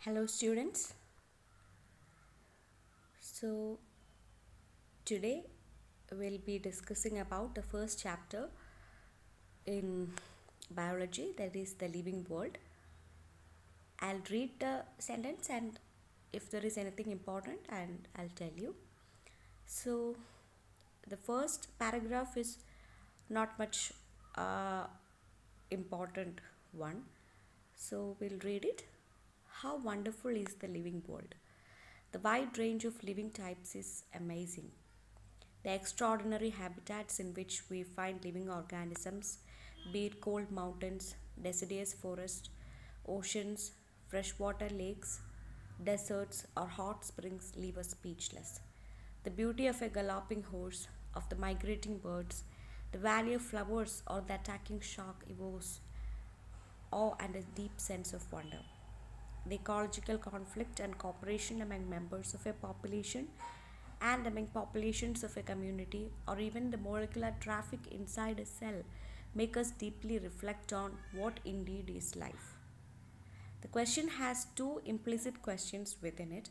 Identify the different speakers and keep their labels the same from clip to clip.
Speaker 1: Hello students. So today we'll be discussing about the first chapter in biology, that is the living world. I'll read the sentence and if there is anything important and I'll tell you. So the first paragraph is not much important one. So we'll read it. How wonderful is the living world? The wide range of living types is amazing. The extraordinary habitats in which we find living organisms, be it cold mountains, deciduous forests, oceans, freshwater lakes, deserts, or hot springs, leave us speechless. The beauty of a galloping horse, of the migrating birds, the valley of flowers, or the attacking shark evokes awe and a deep sense of wonder. The ecological conflict and cooperation among members of a population and among populations of a community, or even the molecular traffic inside a cell, make us deeply reflect on what indeed is life. The question has two implicit questions within it.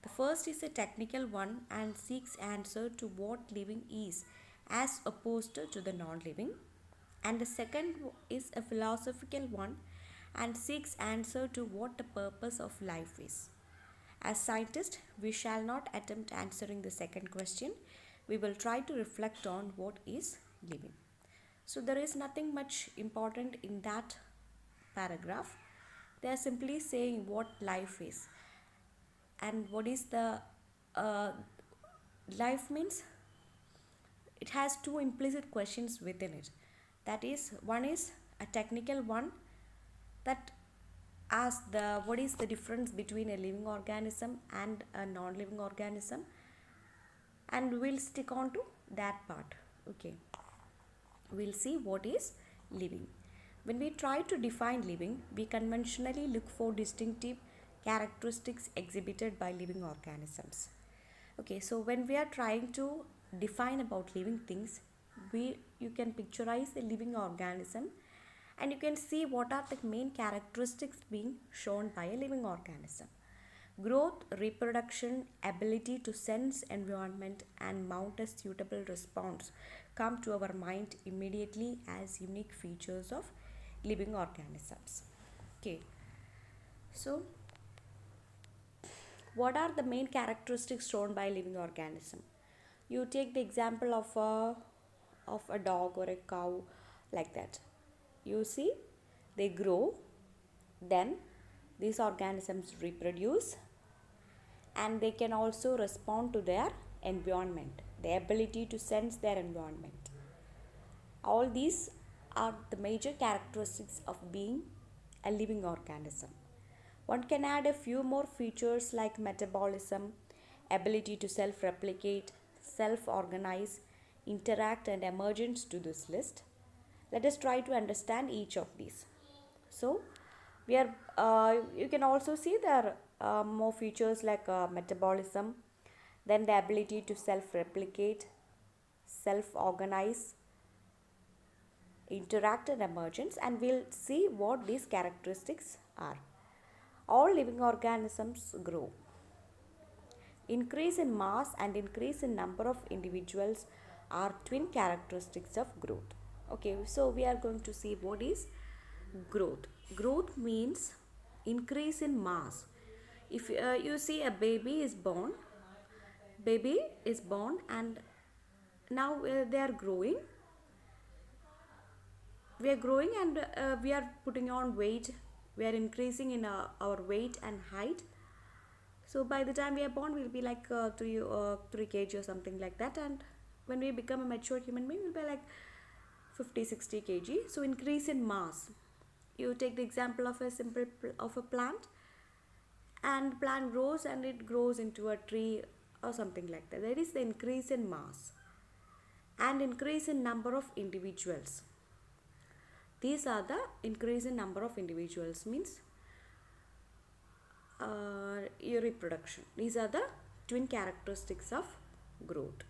Speaker 1: The first is a technical one and seeks answer to what living is as opposed to the non living, and the second is a philosophical one and seeks answer to what the purpose of life is. As scientists, we shall not attempt answering the second question. We will try to reflect on what is living. So there is nothing much important in that paragraph. They are simply saying what life is and what is the uh, life means. It has two implicit questions within it. That is, one is a technical one that asks the what is the difference between a living organism and a non-living organism, and we'll stick on to that part. Okay, we'll see what is living. When we try to define living, we conventionally look for distinctive characteristics exhibited by living organisms. Okay, so when we are trying to define about living things, you can picturize a living organism and you can see what are the main characteristics being shown by a living organism. Growth, reproduction, ability to sense environment and mount a suitable response come to our mind immediately as unique features of living organisms. Okay, so what are the main characteristics shown by living organism? You take the example of a dog or a cow, like that. You see, they grow, then these organisms reproduce, and they can also respond to their environment, the ability to sense their environment. All these are the major characteristics of being a living organism. One can add a few more features like metabolism, ability to self replicate, self organize, interact, and emergence to this list. Let us try to understand each of these. So, you can also see there are more features like metabolism, then the ability to self replicate, self organize, interact, and emergence, and we'll see what these characteristics are. All living organisms grow. Increase in mass and increase in number of individuals are twin characteristics of growth. Okay, so we are going to see what is growth. Growth means increase in mass. If you see a baby is born and now they are growing. We are growing and we are putting on weight. We are increasing in our weight and height. So by the time we are born, we'll be like 3 kg or something like that, and when we become a mature human being, we'll be like 50-60 kg. So increase in mass. You take the example of a plant, and plant grows and it grows into a tree or something like that. That is the increase in mass and increase in number of individuals. These are the increase in number of individuals means reproduction. These are the twin characteristics of growth.